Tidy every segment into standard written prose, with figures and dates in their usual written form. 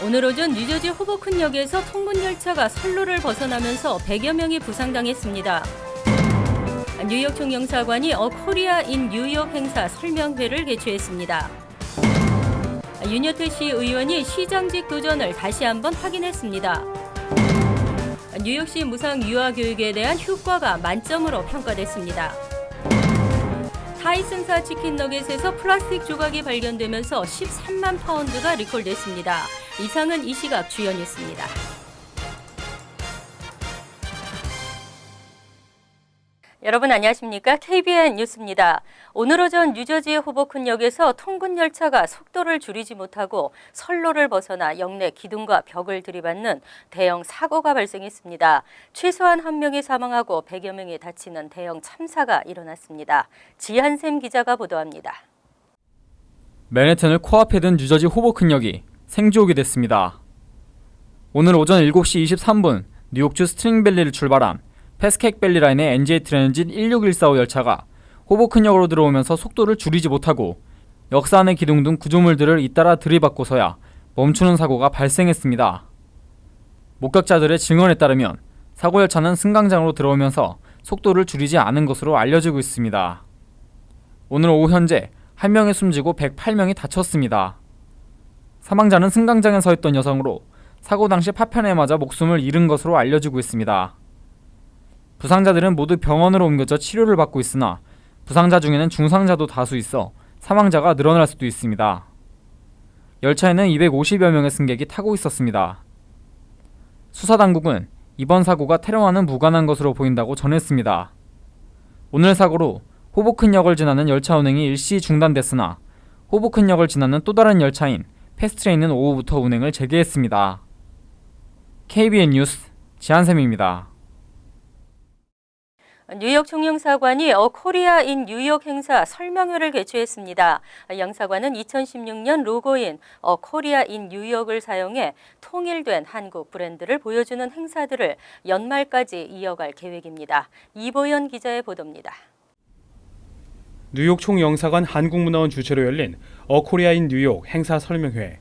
오늘 오전 뉴저지 호보큰역에서 통근 열차가 선로를 벗어나면서 100여 명이 부상당했습니다. 뉴욕 총영사관이 코리아 인 뉴욕 행사 설명회를 개최했습니다. 윤여태 시 의원이 시장직 도전을 다시 한번 확인했습니다. 뉴욕시 무상 유아 교육에 대한 효과가 만점으로 평가됐습니다. 타이슨사 치킨 너겟에서 플라스틱 조각이 발견되면서 13만 파운드가 리콜됐습니다. 이상은 이 시각 주요 뉴스입니다. 여러분 안녕하십니까? KBN 뉴스입니다. 오늘 오전 뉴저지 호보큰역에서 통근 열차가 속도를 줄이지 못하고 선로를 벗어나 역내 기둥과 벽을 들이받는 대형 사고가 발생했습니다. 최소한 1명이 사망하고 100여 명이 다치는 대형 참사가 일어났습니다. 지한샘 기자가 보도합니다. 맨해튼을 코앞에 둔 뉴저지 호보큰역이 생주옥이 됐습니다. 오늘 오전 7시 23분 뉴욕주 스트링밸리를 출발한 패스케이크밸리 라인의 NJ 트랜짓 16145 열차가 호보큰역으로 들어오면서 속도를 줄이지 못하고 역사 안의 기둥 등 구조물들을 잇따라 들이받고서야 멈추는 사고가 발생했습니다. 목격자들의 증언에 따르면 사고 열차는 승강장으로 들어오면서 속도를 줄이지 않은 것으로 알려지고 있습니다. 오늘 오후 현재 1명이 숨지고 108명이 다쳤습니다. 사망자는 승강장에 서 있던 여성으로 사고 당시 파편에 맞아 목숨을 잃은 것으로 알려지고 있습니다. 부상자들은 모두 병원으로 옮겨져 치료를 받고 있으나 부상자 중에는 중상자도 다수 있어 사망자가 늘어날 수도 있습니다. 열차에는 250여 명의 승객이 타고 있었습니다. 수사당국은 이번 사고가 테러와는 무관한 것으로 보인다고 전했습니다. 오늘 사고로 호보큰역을 지나는 열차 운행이 일시 중단됐으나 호보큰역을 지나는 또 다른 열차인 패스트레인은 오후부터 운행을 재개했습니다. KBN 뉴스 지한샘입니다. 뉴욕 총영사관이 코리아 인 뉴욕 행사 설명회를 개최했습니다. 영사관은 2016년 로고인 코리아 인 뉴욕을 사용해 통일된 한국 브랜드를 보여주는 행사들을 연말까지 이어갈 계획입니다. 이보연 기자의 보도입니다. 뉴욕 총영사관 한국문화원 주최로 열린 코리아 인 뉴욕 행사 설명회.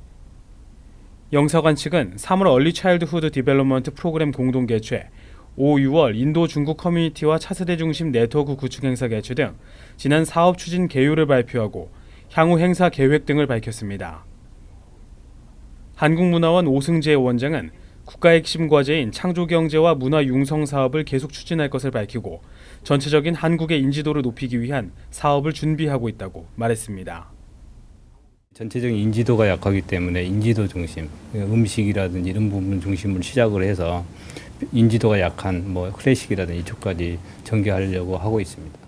영사관 측은 3월 얼리 차일드후드 디벨롭먼트 프로그램 공동 개최, 5, 6월 인도 중국 커뮤니티와 차세대 중심 네트워크 구축 행사 개최 등 지난 사업 추진 개요를 발표하고 향후 행사 계획 등을 밝혔습니다. 한국문화원 오승재 원장은 국가의 핵심 과제인 창조경제와 문화 융성 사업을 계속 추진할 것을 밝히고 전체적인 한국의 인지도를 높이기 위한 사업을 준비하고 있다고 말했습니다. 전체적인 인지도가 약하기 때문에 인지도 중심, 음식이라든지 이런 부분 중심으로 시작을 해서 인지도가 약한 클래식이라든지 이쪽까지 전개하려고 하고 있습니다.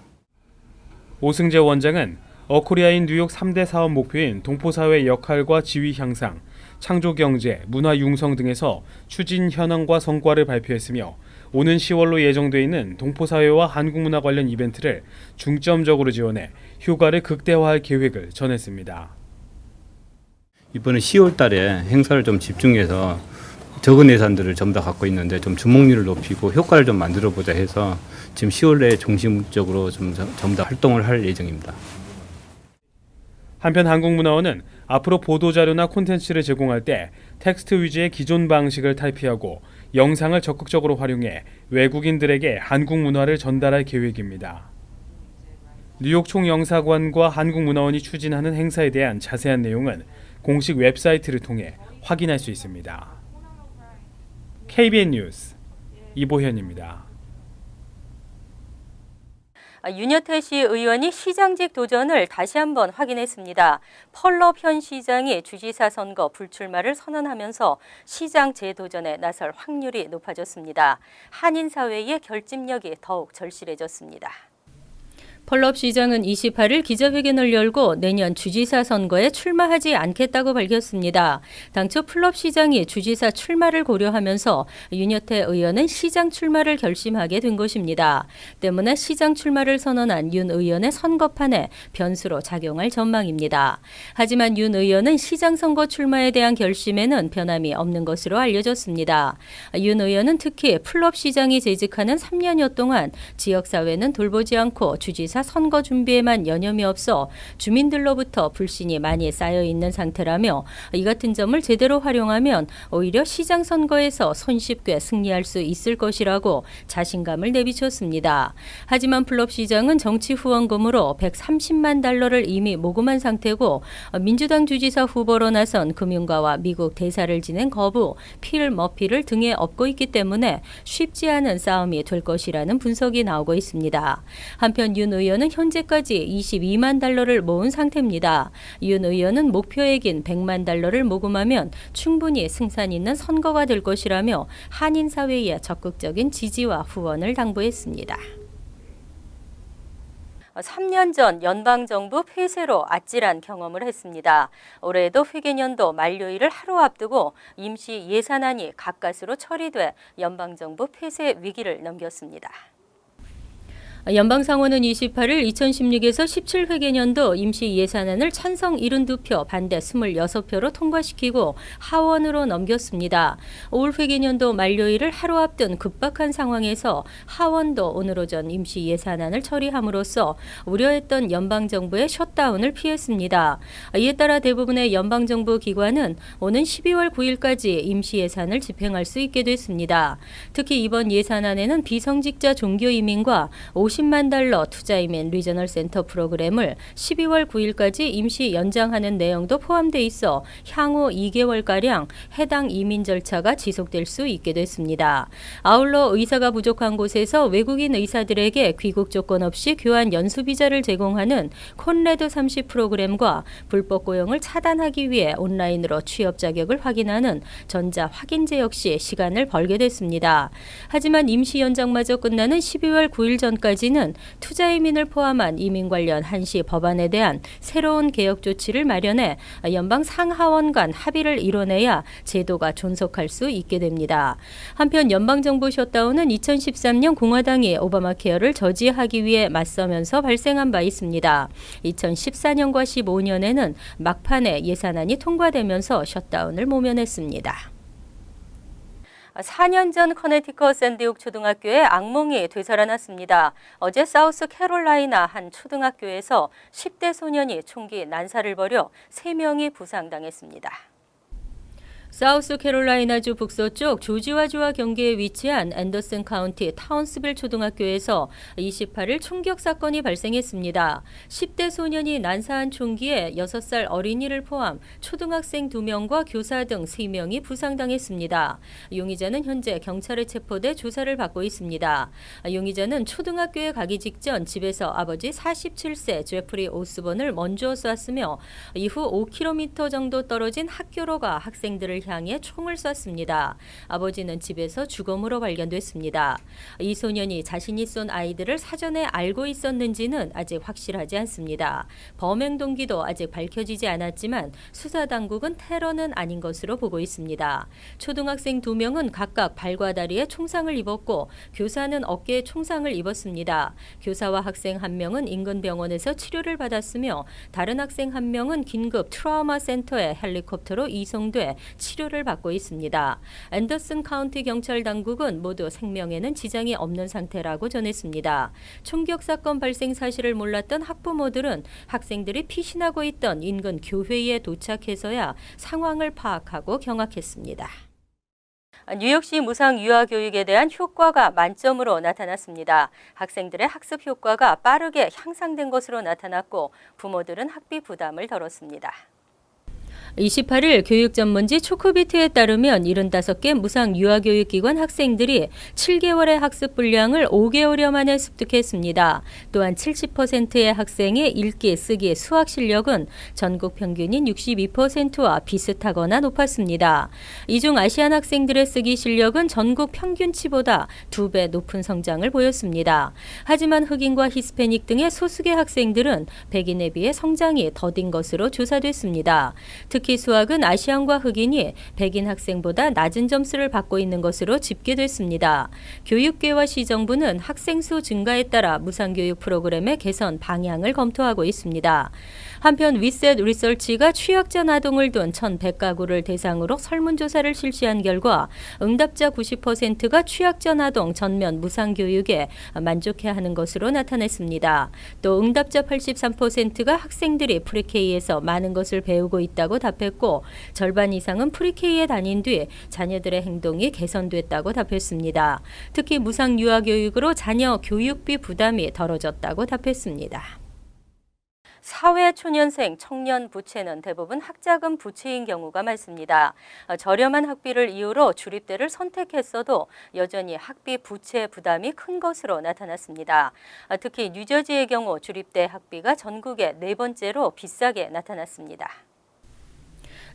오승재 원장은 코리아인 뉴욕 3대 사업 목표인 동포사회의 역할과 지위 향상, 창조경제, 문화 융성 등에서 추진 현황과 성과를 발표했으며 오는 10월로 예정돼 있는 동포사회와 한국문화 관련 이벤트를 중점적으로 지원해 효과를 극대화할 계획을 전했습니다. 이번에 10월 달에 행사를 좀 집중해서 적은 예산들을 전부 다 갖고 있는데 좀 주목률을 높이고 효과를 좀 만들어보자 해서 지금 10월 내에 중심적으로 전부 다 활동을 할 예정입니다. 한편 한국문화원은 앞으로 보도자료나 콘텐츠를 제공할 때 텍스트 위주의 기존 방식을 탈피하고 영상을 적극적으로 활용해 외국인들에게 한국 문화를 전달할 계획입니다. 뉴욕 총영사관과 한국문화원이 추진하는 행사에 대한 자세한 내용은 공식 웹사이트를 통해 확인할 수 있습니다. KBN 뉴스 이보현입니다. 윤여태 시 의원이 시장직 도전을 다시 한번 확인했습니다. 펄럽 현 시장이 주지사 선거 불출마를 선언하면서 시장 재도전에 나설 확률이 높아졌습니다. 한인 사회의 결집력이 더욱 절실해졌습니다. 펄럽 시장은 28일 기자회견을 열고 내년 주지사 선거에 출마하지 않겠다고 밝혔습니다. 당초 펄럽 시장이 주지사 출마를 고려하면서 윤여태 의원은 시장 출마를 결심하게 된 것입니다. 때문에 시장 출마를 선언한 윤 의원의 선거판에 변수로 작용할 전망입니다. 하지만 윤 의원은 시장 선거 출마에 대한 결심에는 변함이 없는 것으로 알려졌습니다. 윤 의원은 특히 펄럽 시장이 재직하는 3년여 동안 지역사회는 돌보지 않고 주지사 주지사 선거 준비에만 여념이 없어 주민들로부터 불신이 많이 쌓여 있는 상태라며 이 같은 점을 제대로 활용하면 오히려 시장 선거에서 손쉽게 승리할 수 있을 것이라고 자신감을 내비쳤습니다. 하지만 플롭 시장은 정치 후원금으로 130만 달러를 이미 모금한 상태고 민주당 주지사 후보로 나선 금융가와 미국 대사를 지낸 거부 필 머피를 등에 업고 있기 때문에 쉽지 않은 싸움이 될 것이라는 분석이 나오고 있습니다. 한편 윤 의원은 현재까지 22만 달러를 모은 상태입니다. 윤 의원은 목표액인 100만 달러를 모금하면 충분히 승산 있는 선거가 될 것이라며 한인 사회에 적극적인 지지와 후원을 당부했습니다. 3년 전 연방정부 폐쇄로 아찔한 경험을 했습니다. 올해에도 회계년도 만료일을 하루 앞두고 임시 예산안이 가까스로 처리돼 연방정부 폐쇄 위기를 넘겼습니다. 연방상원은 28일 2016에서 17회계년도 임시 예산안을 찬성 72표, 반대 26표로 통과시키고 하원으로 넘겼습니다. 올 회계년도 만료일을 하루 앞둔 급박한 상황에서 하원도 오늘 오전 임시 예산안을 처리함으로써 우려했던 연방정부의 셧다운을 피했습니다. 이에 따라 대부분의 연방정부 기관은 오는 12월 9일까지 임시 예산을 집행할 수 있게 됐습니다. 특히 이번 예산안에는 비성직자 종교이민과 50만 달러 투자이민 리저널 센터 프로그램을 12월 9일까지 임시 연장하는 내용도 포함돼 있어 향후 2개월가량 해당 이민 절차가 지속될 수 있게 됐습니다. 아울러 의사가 부족한 곳에서 외국인 의사들에게 귀국 조건 없이 교환 연수비자를 제공하는 콘레드 30 프로그램과 불법 고용을 차단하기 위해 온라인으로 취업 자격을 확인하는 전자 확인제 역시 시간을 벌게 됐습니다. 하지만 임시 연장마저 끝나는 12월 9일 전까지는 투자이민을 포함한 이민 관련 한시 법안에 대한 새로운 개혁 조치를 마련해 연방 상하원 간 합의를 이뤄내야 제도가 존속할 수 있게 됩니다. 한편 연방정부 셧다운은 2013년 공화당이 오바마 케어를 저지하기 위해 맞서면서 발생한 바 있습니다. 2014년과 15년에는 막판에 예산안이 통과되면서 셧다운을 모면했습니다. 4년 전 커네티컷 샌디옥 초등학교에 악몽이 되살아났습니다. 어제 사우스 캐롤라이나 한 초등학교에서 10대 소년이 총기 난사를 벌여 3명이 부상당했습니다. 사우스캐롤라이나주 북서쪽 조지아주와 경계에 위치한 앤더슨 카운티 타운스빌 초등학교에서 28일 총격 사건이 발생했습니다. 10대 소년이 난사한 총기에 6살 어린이를 포함 초등학생 2명과 교사 등 3명이 부상당했습니다. 용의자는 현재 경찰에 체포돼 조사를 받고 있습니다. 용의자는 초등학교에 가기 직전 집에서 아버지 47세 제프리 오스본을 먼저 쐈으며 이후 5km 정도 떨어진 학교로 가 학생들을 향해 총을 쐈습니다. 아버지는 집에서 주검으로 발견됐습니다. 이 소년이 자신이 쏜 아이들을 사전에 알고 있었는지는 아직 확실하지 않습니다. 범행 동기도 아직 밝혀지지 않았지만 수사당국은 테러는 아닌 것으로 보고 있습니다. 초등학생 2명은 각각 발과 다리에 총상을 입었고 교사는 어깨에 총상을 입었습니다. 교사와 학생 1명은 인근 병원에서 치료를 받았으며 다른 학생 1명은 긴급 트라우마 센터에 헬리콥터로 이송돼 치료를 받고 있습니다. 앤더슨 카운티 경찰 당국은 모두 생명에는 지장이 없는 상태라고 전했습니다. 총격 사건 발생 사실을 몰랐던 학부모들은 학생들이 피신하고 있던 인근 교회에 도착해서야 상황을 파악하고 경악했습니다. 뉴욕시 무상 유아 교육에 대한 효과가 만점으로 나타났습니다. 학생들의 학습 효과가 빠르게 향상된 것으로 나타났고 부모들은 학비 부담을 덜었습니다. 28일 교육 전문지 초코비트에 따르면 75개 무상 유아교육기관 학생들이 7개월의 학습 분량을 5개월여 만에 습득했습니다. 또한 70%의 학생의 읽기, 쓰기, 수학 실력은 전국 평균인 62%와 비슷하거나 높았습니다. 이 중 아시안 학생들의 쓰기 실력은 전국 평균치보다 2배 높은 성장을 보였습니다. 하지만 흑인과 히스패닉 등의 소수계 학생들은 백인에 비해 성장이 더딘 것으로 조사됐습니다. 특히 특히 수학은 아시안과 흑인이 백인 학생보다 낮은 점수를 받고 있는 것으로 집계됐습니다. 교육계와 시정부는 학생 수 증가에 따라 무상교육 프로그램의 개선 방향을 검토하고 있습니다. 한편 위셋 리서치가 취약전 아동을 둔 1,100가구를 대상으로 설문조사를 실시한 결과 응답자 90%가 취약전 아동 전면 무상교육에 만족해하는 것으로 나타냈습니다. 또 응답자 83%가 학생들이 프리K에서 많은 것을 배우고 있다고 답했고 절반 이상은 프리K에 다닌 뒤 자녀들의 행동이 개선됐다고 답했습니다. 특히 무상 유아교육으로 자녀 교육비 부담이 덜어졌다고 답했습니다. 사회초년생 청년 부채는 대부분 학자금 부채인 경우가 많습니다. 저렴한 학비를 이유로 주립대를 선택했어도 여전히 학비 부채 부담이 큰 것으로 나타났습니다. 특히 뉴저지의 경우 주립대 학비가 전국에 4번째로 비싸게 나타났습니다.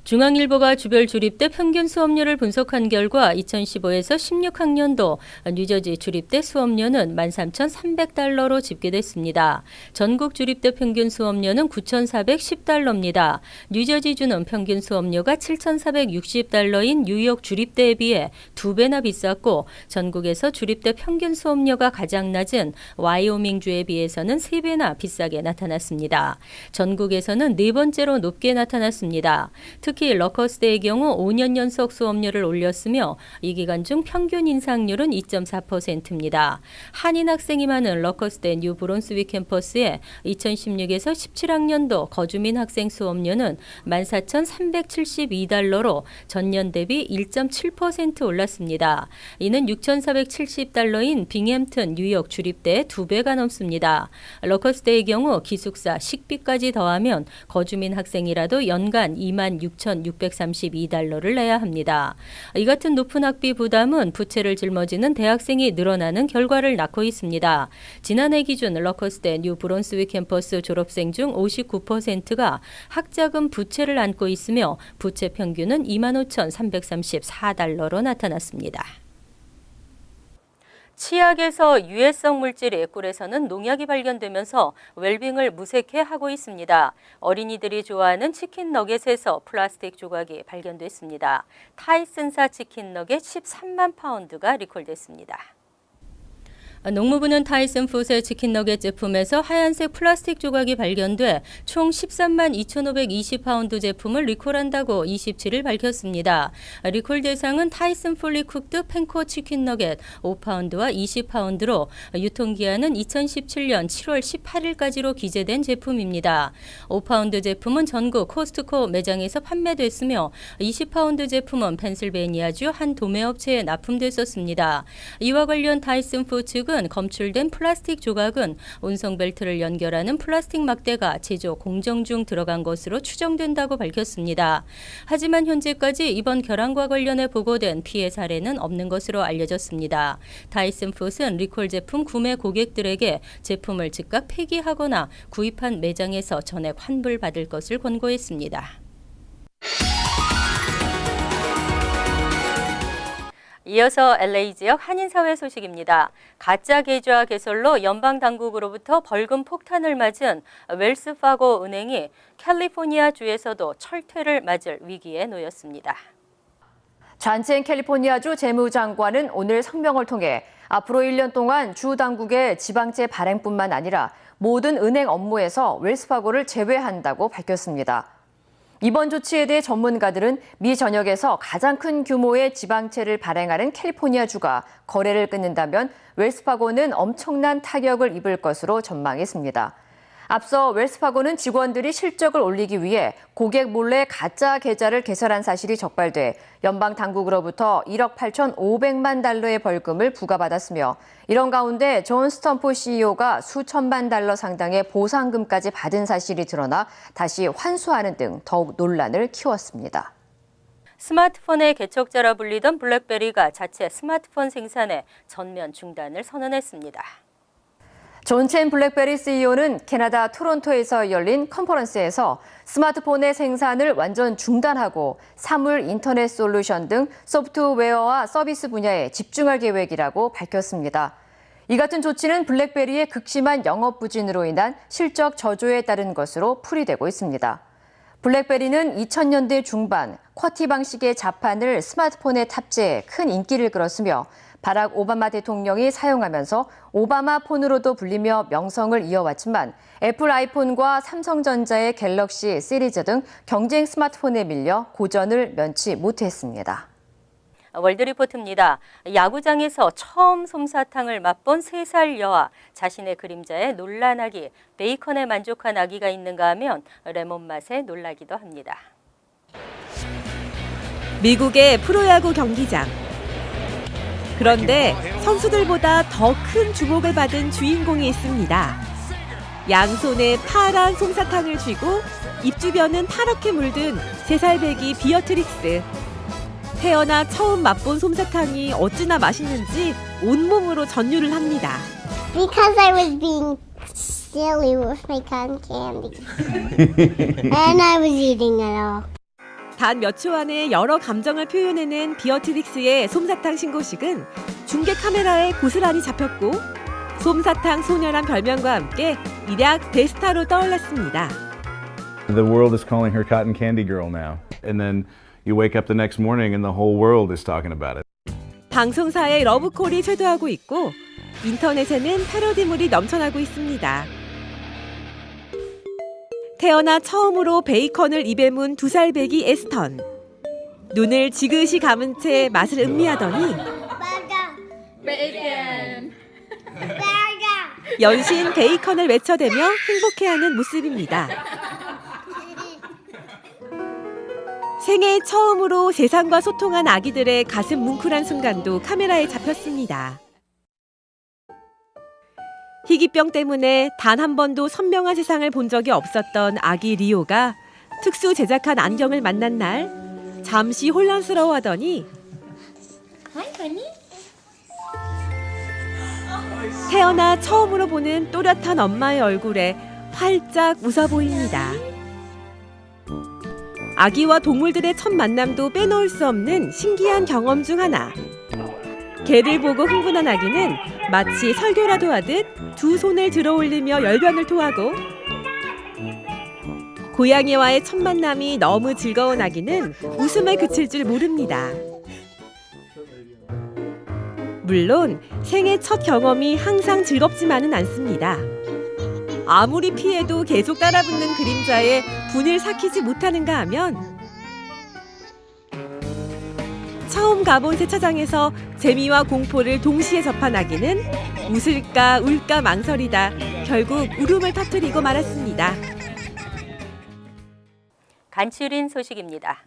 중앙일보가 주별 주립대 평균 수업료를 분석한 결과 2015에서 16학년도 뉴저지 주립대 수업료는 13,300달러로 집계됐습니다. 전국 주립대 평균 수업료는 9,410달러입니다. 뉴저지주는 평균 수업료가 7,460달러인 뉴욕 주립대에 비해 2배나 비쌌고 전국에서 주립대 평균 수업료가 가장 낮은 와이오밍주에 비해서는 3배나 비싸게 나타났습니다. 전국에서는 4번째로 높게 나타났습니다. 특히 러커스대의 경우 5년 연속 수업료를 올렸으며 이 기간 중 평균 인상률은 2.4%입니다. 한인 학생이 많은 러커스대 뉴 브론스윅 캠퍼스에 2016에서 17학년도 거주민 학생 수업료는 14,372달러로 전년 대비 1.7% 올랐습니다. 이는 6,470달러인 빙햄튼 뉴욕 주립대의 2배가 넘습니다. 러커스대의 경우 기숙사, 식비까지 더하면 거주민 학생이라도 연간 26,632달러를 내야 합니다. 이 같은 높은 학비 부담은 부채를 짊어지는 대학생이 늘어나는 결과를 낳고 있습니다. 지난해 기준 러커스대 뉴 브론스윅 캠퍼스 졸업생 중 59%가 학자금 부채를 안고 있으며 부채 평균은 25,334달러로 나타났습니다. 치약에서 유해성 물질이 꿀에서는 농약이 발견되면서 웰빙을 무색해 하고 있습니다. 어린이들이 좋아하는 치킨 너겟에서 플라스틱 조각이 발견됐습니다. 타이슨사 치킨 너겟 13만 파운드가 리콜됐습니다. 농무부는 타이슨 푸드의 치킨 너겟 제품에서 하얀색 플라스틱 조각이 발견돼 총 13만 2,520파운드 제품을 리콜한다고 27일 밝혔습니다. 리콜 대상은 타이슨 풀리 쿡드 팬코 치킨 너겟 5파운드와 20파운드로 유통기한은 2017년 7월 18일까지로 기재된 제품입니다. 5파운드 제품은 전국 코스트코 매장에서 판매됐으며 20파운드 제품은 펜실베니아주 한 도매업체에 납품됐었습니다. 이와 관련 타이슨 푸드 측은 검출된 플라스틱 조각은 운송벨트를 연결하는 플라스틱 막대가 제조 공정 중 들어간 것으로 추정된다고 밝혔습니다. 하지만 현재까지 이번 결항과 관련해 보고된 피해 사례는 없는 것으로 알려졌습니다. 타이슨 푸드는 리콜 제품 구매 고객들에게 제품을 즉각 폐기하거나 구입한 매장에서 전액 환불받을 것을 권고했습니다. 이어서 LA 지역 한인사회 소식입니다. 가짜 계좌 개설로 연방당국으로부터 벌금 폭탄을 맞은 웰스파고 은행이 캘리포니아주에서도 철퇴를 맞을 위기에 놓였습니다. 잔첸 캘리포니아주 재무장관은 오늘 성명을 통해 앞으로 1년 동안 주 당국의 지방채 발행뿐만 아니라 모든 은행 업무에서 웰스파고를 제외한다고 밝혔습니다. 이번 조치에 대해 전문가들은 미 전역에서 가장 큰 규모의 지방채를 발행하는 캘리포니아주가 거래를 끊는다면 웰스파고는 엄청난 타격을 입을 것으로 전망했습니다. 앞서 웰스파고는 직원들이 실적을 올리기 위해 고객 몰래 가짜 계좌를 개설한 사실이 적발돼 연방 당국으로부터 1억 8,500만 달러의 벌금을 부과받았으며 이런 가운데 존 스턴포 CEO가 수천만 달러 상당의 보상금까지 받은 사실이 드러나 다시 환수하는 등 더욱 논란을 키웠습니다. 스마트폰의 개척자라 불리던 블랙베리가 자체 스마트폰 생산에 전면 중단을 선언했습니다. 존 첸 블랙베리 CEO는 캐나다 토론토에서 열린 컨퍼런스에서 스마트폰의 생산을 완전 중단하고 사물 인터넷 솔루션 등 소프트웨어와 서비스 분야에 집중할 계획이라고 밝혔습니다. 이 같은 조치는 블랙베리의 극심한 영업 부진으로 인한 실적 저조에 따른 것으로 풀이되고 있습니다. 블랙베리는 2000년대 중반 쿼티 방식의 자판을 스마트폰에 탑재해 큰 인기를 끌었으며 바락 오바마 대통령이 사용하면서 오바마 폰으로도 불리며 명성을 이어왔지만 애플 아이폰과 삼성전자의 갤럭시 시리즈 등 경쟁 스마트폰에 밀려 고전을 면치 못했습니다. 월드리포트입니다. 야구장에서 처음 솜사탕을 맛본 3살 여아, 자신의 그림자에 놀란 아기, 베이컨에 만족한 아기가 있는가 하면 레몬 맛에 놀라기도 합니다. 미국의 프로야구 경기장. 그런데 선수들보다 더 큰 주목을 받은 주인공이 있습니다. 양손에 파란 솜사탕을 쥐고 입 주변은 파랗게 물든 3살 배기 비어트릭스. 태어나 처음 맛본 솜사탕이 어찌나 맛있는지 온몸으로 전율을 합니다. Because I was being silly with my cotton candy. And I was eating it all. 단 몇 초 안에 여러 감정을 표현해낸 비어트릭스의 솜사탕 신고식은 중계 카메라에 고스란히 잡혔고 솜사탕 소녀란 별명과 함께 일약 대스타로 떠올랐습니다. The world is calling her Cotton Candy Girl now. And then you wake up the next morning and the whole world is talking about it. 방송사의 러브콜이 쇄도하고 있고 인터넷에는 패러디물이 넘쳐나고 있습니다. 태어나 처음으로 베이컨을 입에 문 2살 배기 에스턴. 눈을 지그시 감은 채 맛을 음미하더니 연신 베이컨을 외쳐대며 행복해하는 모습입니다. 생애 처음으로 세상과 소통한 아기들의 가슴 뭉클한 순간도 카메라에 잡혔습니다. 희귀병 때문에 단 한 번도 선명한 세상을 본 적이 없었던 아기 리오가 특수 제작한 안경을 만난 날 잠시 혼란스러워하더니 태어나 처음으로 보는 또렷한 엄마의 얼굴에 활짝 웃어 보입니다. 아기와 동물들의 첫 만남도 빼놓을 수 없는 신기한 경험 중 하나. 개를 보고 흥분한 아기는 마치 설교라도 하듯 2 손을 들어 올리며 열변을 토하고 고양이와의 첫 만남이 너무 즐거운 아기는 웃음에 그칠 줄 모릅니다. 물론 생애 첫 경험이 항상 즐겁지만은 않습니다. 아무리 피해도 계속 따라붙는 그림자에 분을 삭히지 못하는가 하면 처음 가본 세차장에서 재미와 공포를 동시에 접한 아기는 웃을까 울까 망설이다 결국 울음을 터뜨리고 말았습니다. 간추린 소식입니다.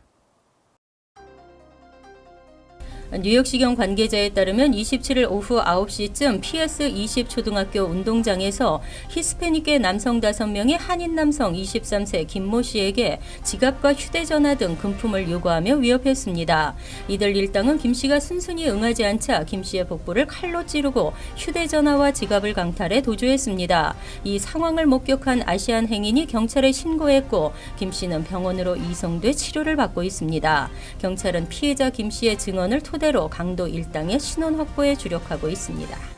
뉴욕시경 관계자에 따르면 27일 오후 9시쯤 PS20 초등학교 운동장에서 히스패닉계 남성 5명이 한인 남성 23세 김모 씨에게 지갑과 휴대전화 등 금품을 요구하며 위협했습니다. 이들 일당은 김 씨가 순순히 응하지 않자 김 씨의 복부를 칼로 찌르고 휴대전화와 지갑을 강탈해 도주했습니다. 이 상황을 목격한 아시안 행인이 경찰에 신고했고 김 씨는 병원으로 이송돼 치료를 받고 있습니다. 경찰은 피해자 김 씨의 증언을 토대로 강도 일당의 신원 확보에 주력하고 있습니다.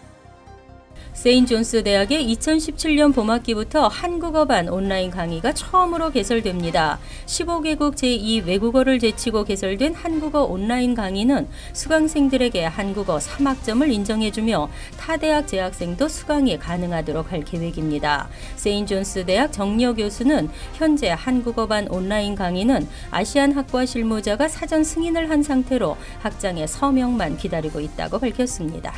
세인존스 대학의 2017년 봄학기부터 한국어반 온라인 강의가 처음으로 개설됩니다. 15개국 제2 외국어를 제치고 개설된 한국어 온라인 강의는 수강생들에게 한국어 3학점을 인정해주며 타 대학 재학생도 수강이 가능하도록 할 계획입니다. 세인존스 대학 정여 교수는 현재 한국어반 온라인 강의는 아시안 학과 실무자가 사전 승인을 한 상태로 학장의 서명만 기다리고 있다고 밝혔습니다.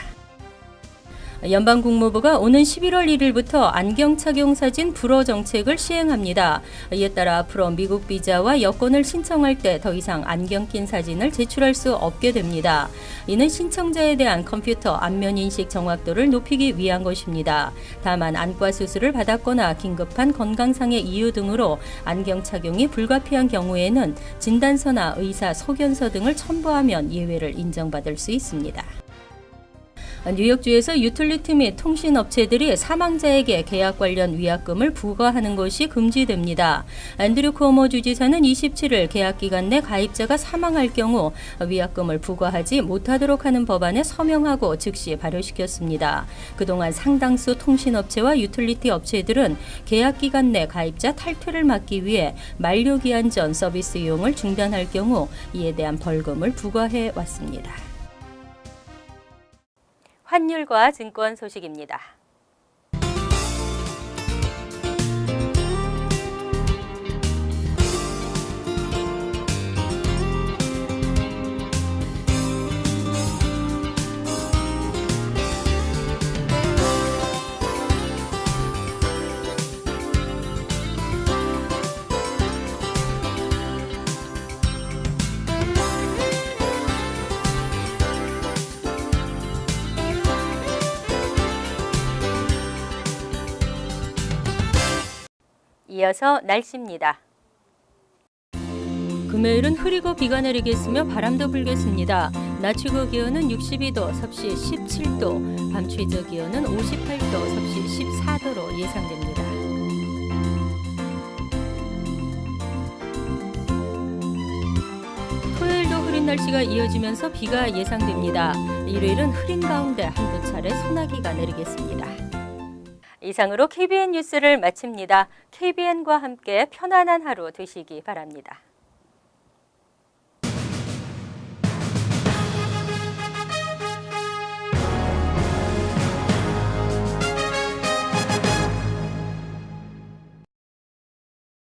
연방국무부가 오는 11월 1일부터 안경 착용 사진 불허 정책을 시행합니다. 이에 따라 앞으로 미국 비자와 여권을 신청할 때 더 이상 안경 낀 사진을 제출할 수 없게 됩니다. 이는 신청자에 대한 컴퓨터 안면 인식 정확도를 높이기 위한 것입니다. 다만 안과 수술을 받았거나 긴급한 건강상의 이유 등으로 안경 착용이 불가피한 경우에는 진단서나 의사 소견서 등을 첨부하면 예외를 인정받을 수 있습니다. 뉴욕주에서 유틸리티 및 통신업체들이 사망자에게 계약 관련 위약금을 부과하는 것이 금지됩니다. 앤드류 쿠오모 주지사는 27일 계약 기간 내 가입자가 사망할 경우 위약금을 부과하지 못하도록 하는 법안에 서명하고 즉시 발효시켰습니다. 그동안 상당수 통신업체와 유틸리티 업체들은 계약 기간 내 가입자 탈퇴를 막기 위해 만료기한 전 서비스 이용을 중단할 경우 이에 대한 벌금을 부과해 왔습니다. 환율과 증권 소식입니다. 이어서 날씨입니다. 금요일은 흐리고 비가 내리겠으며 바람도 불겠습니다. 낮 최고 기온은 62도, 섭씨 17도, 밤 최저 기온은 58도, 섭씨 14도로 예상됩니다. 토요일도 흐린 날씨가 이어지면서 비가 예상됩니다. 일요일은 흐린 가운데 한두 차례 소나기가 내리겠습니다. 이상으로 KBN 뉴스를 마칩니다. KBN과 함께 편안한 하루 되시기 바랍니다.